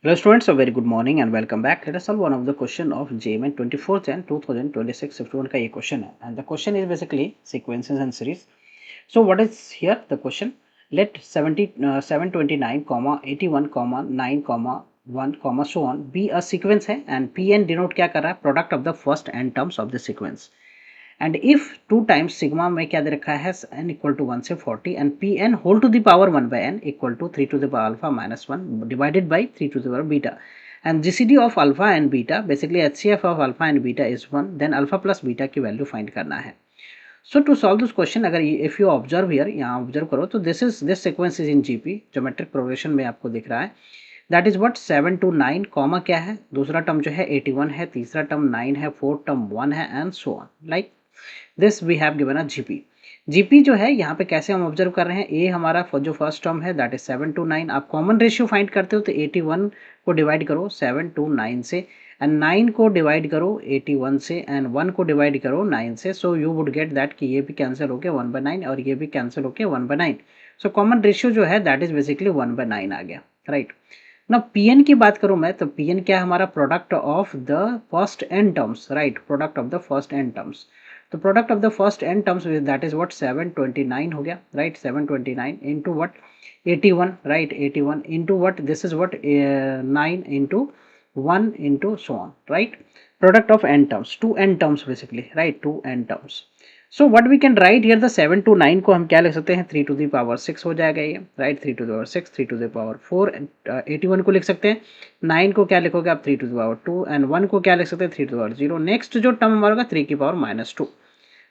Hello students, a very good morning and welcome back. Let us solve one of the question of JMN 24th and 2026 shift 1 का ये question है, and the question is basically sequences and series. So what is here the question? Let 729 81 9 1 so on be a sequence है and Pn denote क्या कर रहा है, product of the first n terms of the sequence. And if two times sigma में क्या दे रखा है n equal to 1 से 40 and P N whole to the power 1 by N equal to 3 to the power alpha minus 1 divided by 3 to the power beta and GCD of alpha and beta basically HCF of alpha and beta is 1 then alpha plus beta की value find करना है. So to solve this question अगर if you observe here यहाँ observe करो तो this sequence is in GP geometric progression में आपको दिख रहा है. That is what 7 to 9 comma क्या है, दूसरा टर्म जो है 81 है, तीसरा टर्म 9 है, फोर्थ टर्म 1 है and so on like this we have given a GP. GP जो है यहाँ पे कैसे हम ऑब्जर्व कर रहे हैं, ए हमारा जो फर्स्ट टर्म है दैट इज 7 टू 9. आप कॉमन रेशियो फाइंड करते हो तो 81 को डिवाइड करो 7 टू 9 से एंड 9 को डिवाइड करो 81 से एंड 1 को डिवाइड करो 9 से. So you would get that कि ये भी कैंसिल होके 1/9 और ये भी कैंसिल होके 1/9. सो कॉमन रेशियो जो है दैट इज बेसिकली 1/9 आ गया, राइट. ना पीएन की बात करूं मैं तो पीएन क्या है हमारा, product of the first n terms, right, product of the first n terms. तो product of the first n terms that is what 729 हो गया, right. 729 into what 81, right. 81 into what this is what 9 into 1 into so on, right. Product of n terms, to n terms basically, right, to n terms. So what we can write here the 7 to 9 को हम क्या लिख सकते हैं, 3 to the power 6 हो जाएगा ये, right. 3 to the power 6, 3 to the power 4, 81 को लिख सकते हैं. 9 को क्या लिखोगे आप, 3 टू द पावर 2 एंड 1 को क्या लिख सकते हैं, 3 टू द पावर 0. नेक्स्ट जो टर्म हमारा होगा 3 की power -2,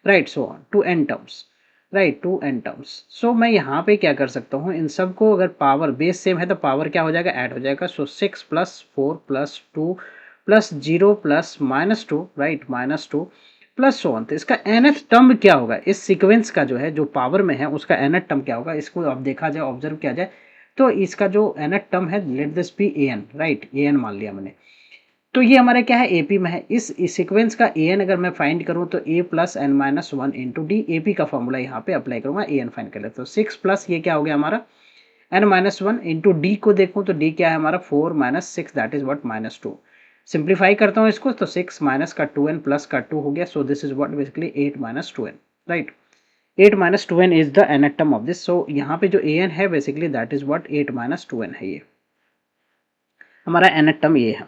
right. So on to n terms, right, to n terms. So मैं यहाँ पे क्या कर सकता हूँ, इन सब को अगर पावर बेस सेम है तो पावर क्या हो जाएगा, ऐड हो जाएगा. सो 6 plus 4 plus 2 plus 0 plus -2, right, -2 plus so on. तो इसका nth टर्म क्या होगा, इस सीक्वेंस का जो है जो पावर में है उसका nth टर्म क्या होगा, इसको अब देखा जाए, ऑब्जर्व किया जाए तो इसका जो nth टर्म है let this be an, right. an मान लिया मैंने. तो ये हमारा क्या है, एपी में है. इस सीक्वेंस का an अगर मैं फाइंड करूं तो a plus N minus 1 into D, AP का फॉर्मूला यहाँ पे अप्लाई करूंगा, an फाइंड कर लेते. तो 6 प्लस ये क्या हो गया हमारा एन माइनस 1 इंटू डी को देखूं तो डी क्या है हमारा 4 minus 6 that is what -2. Simplify करता हूँ इसको तो 6 माइनस का 2n प्लस का 2 हो गया. So this is what basically 8 minus 2n, right. 8 minus 2n is the nth term of this. So यहाँ पे जो an है basically that is what 8 minus 2n है, ये हमारा nth टर्म ये है.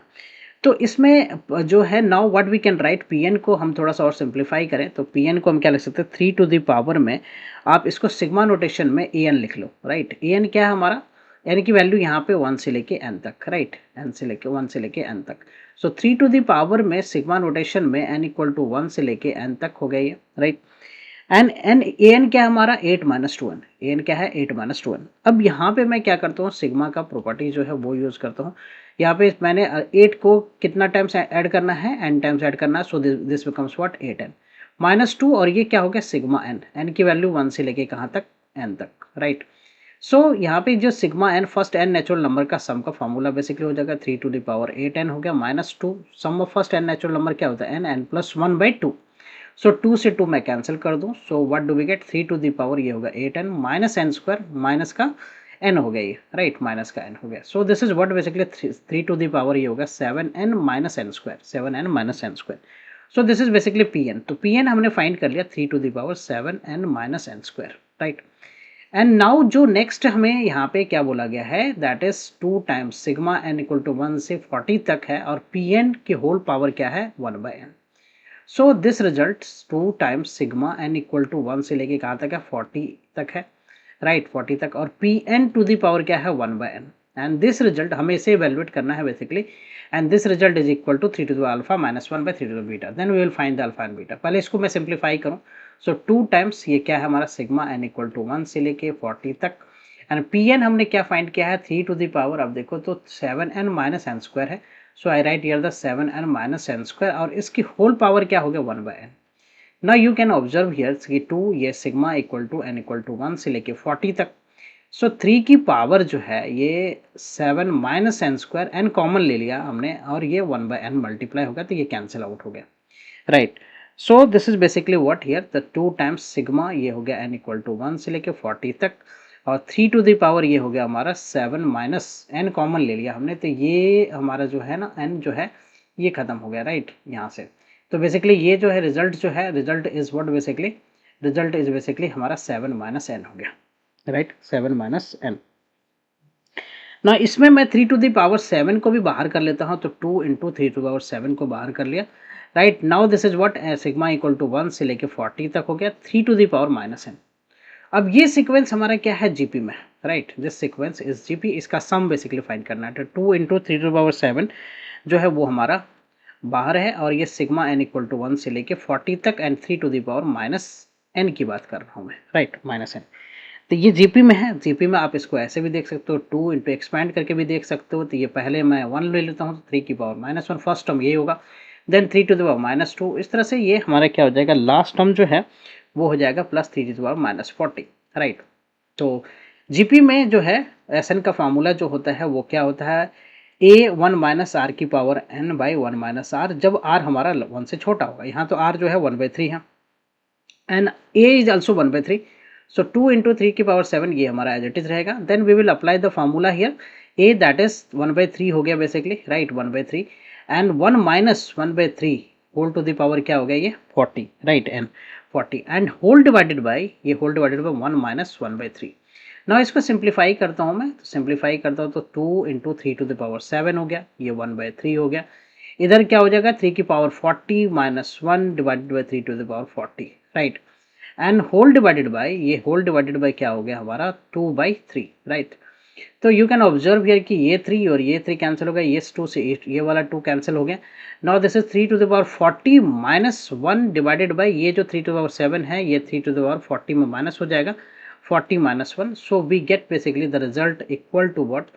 तो इसमें जो है now what we can write, PN को हम थोड़ा सा और सिंप्लीफाई करें तो पीएन को हम क्या लिख सकते हैं, 3 टू द पावर में आप इसको सिग्मा नोटेशन में एन लिख लो, राइट. एन क्या है हमारा, एन की वैल्यू यहाँ पे 1 से लेके एन तक, राइट. एन से लेके 1 से लेके एन तक. सो 3 टू द पावर में सिग्मा नोटेशन में एन इक्वल टू 1 से लेके एन तक हो गई है, राइट. एन एन एन क्या है हमारा 8 माइनस 2n, एन क्या है 8 माइनस 2n. अब यहाँ पे मैं क्या करता हूँ, सिग्मा का प्रॉपर्टी जो है वो यूज करता हूँ. यहाँ पे मैंने 8 को कितना टाइम्स ऐड करना है, n टाइम्स ऐड करना है. So this becomes what 8n -2 और ये क्या हो गया सिग्मा n, n की वैल्यू 1 से लेके कहाँ तक, n तक, राइट. सो यहाँ पे जो sigma n first n natural number का सम का फॉर्मूला बेसिकली हो जाएगा 3 टू द पावर 8n हो गया -2. Sum of first n natural number क्या होता है, n प्लस 1/2. सो 2 से 2 मैं कैंसिल कर दूं. So what do we get, 3 to the power ये होगा 8n minus n square, minus का n हो गया ये, राइट, माइनस का n हो गया. So this is what basically 3 to the power ये होगा 7n minus n square, 7n minus n square. So this is basically pn. तो pn हमने फाइंड कर लिया 3 to the power 7n minus n square, right. And now जो next हमें यहाँ पे क्या बोला गया है that is 2 times sigma n equal to 1 से 40 तक है और pn की होल पावर क्या है 1/n. So this result 2 times sigma n equal to 1 से लेके कहाँ तक है 40 तक है, राइट, 40 तक. और pn टू द पावर क्या है 1/n. एंड दिस रिजल्ट हमें इसे इवेल्युएट करना है basically. And this result is equal to 3 to the alpha minus 1/3 to the beta. Then we will find the alpha and beta. पहले इसको मैं simplify करूँ. सो 2 टाइम्स ये क्या है हमारा सिग्मा n इक्वल टू 1 से लेके 40 तक एंड pn हमने क्या फाइंड किया है 3 टू द पावर, अब देखो तो 7n माइनस n स्क्वायर है. So I write here the 7n minus n square और इसकी होल पावर क्या हो गया 1/n. Now you can observe here कि 2 ये sigma equal to n equal to 1 से लेके 40 तक. सो 3 की पावर जो है ये 7 minus n square, n common ले लिया हमने और ये 1/n मल्टीप्लाई हो गया तो ये कैंसिल आउट हो गया, right. So this is basically what here the 2 times sigma ये हो गया n इक्वल टू 1 से लेके 40 तक और 3 टू द पावर ये हो गया हमारा 7 माइनस n कॉमन ले लिया हमने, तो ये हमारा जो है ना n जो है ये खत्म हो गया, राइट, यहाँ से। तो बेसिकली ये जो है रिजल्ट जो है, result is what basically, result is basically हमारा 7 माइनस n हो गया, राइट, 7 माइनस n। ना इसमें मैं 3 टू द पावर 7 को भी बाहर कर लेता हूँ, तो 2 इंटू 3 टू पावर 7 को बाहर कर लिया, right. Now this is what, sigma equal to 1 से लेके 40 तक हो गया, 3 to the power minus n। अब ये सीक्वेंस हमारा क्या है, जीपी में, right, this sequence is GP, इसका सम बेसिकली फाइंड करना है। तो 2 इंटू 3 टू पावर 7 जो है वो हमारा बाहर है, और ये सिग्मा n इक्वल टू 1 से लेके 40 तक and 3 to the power minus n की बात कर रहा हूँ मैं, राइट, माइनस n। तो ये जीपी में है, जीपी में आप इसको ऐसे भी देख सकते हो, 2 इंटू एक्सपैंड करके भी देख सकते हो। तो ये पहले मैं 1 ले लेता हूँ, तो 3 की पावर माइनस 1 फर्स्ट टर्म ये होगा, then 3 to the power minus 2, इस तरह से ये हमारा क्या हो जाएगा, लास्ट टर्म जो है वो हो जाएगा plus 3 to the power minus 40, right. तो जीपी में जो है एसएन का फॉर्मूला जो होता है वो क्या होता है, ए 1 माइनस आर की power N by 1 minus R, जब आर हमारा 1 से छोटा होगा। यहाँ तो आर जो है 1/3 है and A is also 1/3, so 2 into 3 की पावर 7 ये हमारा एज इट इज रहेगा। Then we will apply the formula here, A that is 1/3 हो गया basically, right, 1/3 and 1 minus 1/3 whole to the power क्या हो गया ये 40, right, N 40 and whole divided by, ये होल डिवाइडेड बाई 1 माइनस 1/3। ना इसको सिंप्लीफाई करता हूँ मैं, तो सिंप्लीफाई करता हूँ तो 2 इंटू 3 टू द पावर 7 हो गया, ये 1/3 हो गया। इधर क्या हो जाएगा, 3 की power 40 minus 1 divided by 3 to the power 40, right, and whole divided by, ये होल डिवाइडेड बाय क्या हो गया हमारा 2/3, राइट। तो यू कैन ऑब्जर्व हियर कि ये 3 और ये 3 कैंसिल हो गया, ये 2 से ये वाला 2 कैंसिल हो गया। Now this is 3 to the power 40 minus 1 divided by ये जो 3 टू द पावर 7 है, ये 3 टू द पावर 40 में माइनस हो जाएगा, 40 minus 1, so we get basically the result equal to what,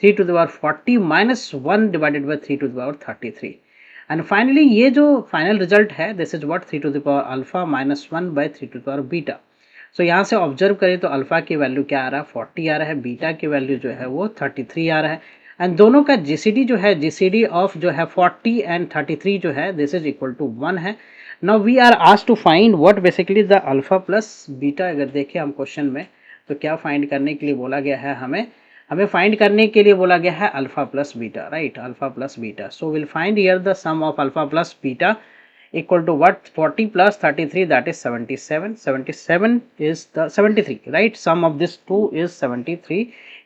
3 to the power 40 minus 1 divided by 3 to the power 33। And finally ये जो final result है, this is what, 3 to the power alpha minus 1 by 3 to the power beta. So यहाँ से observe करें तो alpha की value क्या आ रहा है, 40 आ रहा है, बीटा की वैल्यू जो है वो 33 आ रहा है। एंड दोनों का जीसीडी जो है, जीसीडी ऑफ जो है 40 एंड 33 जो है, दिस इज इक्वल टू 1 है। Now we are asked to find what basically the alpha plus beta. अगर देखें हम क्वेश्चन में तो क्या फाइंड करने के लिए बोला गया है, हमें फाइंड करने के लिए बोला गया है alpha plus beta, right, alpha plus beta. So will find here the sum of alpha plus beta equal to what, 40 plus 33, that is 77, 77 is the 73, right, sum of this two is 73,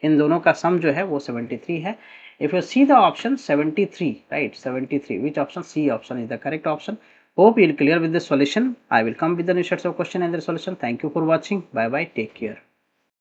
इन दोनों का sum जो है वो 73 है। if you see the option 73, right, 73, which option, C option is the correct option. Hope you'll clear with the solution. I will come with the new sets of question and the solution. Thank you for watching. Bye bye, take care.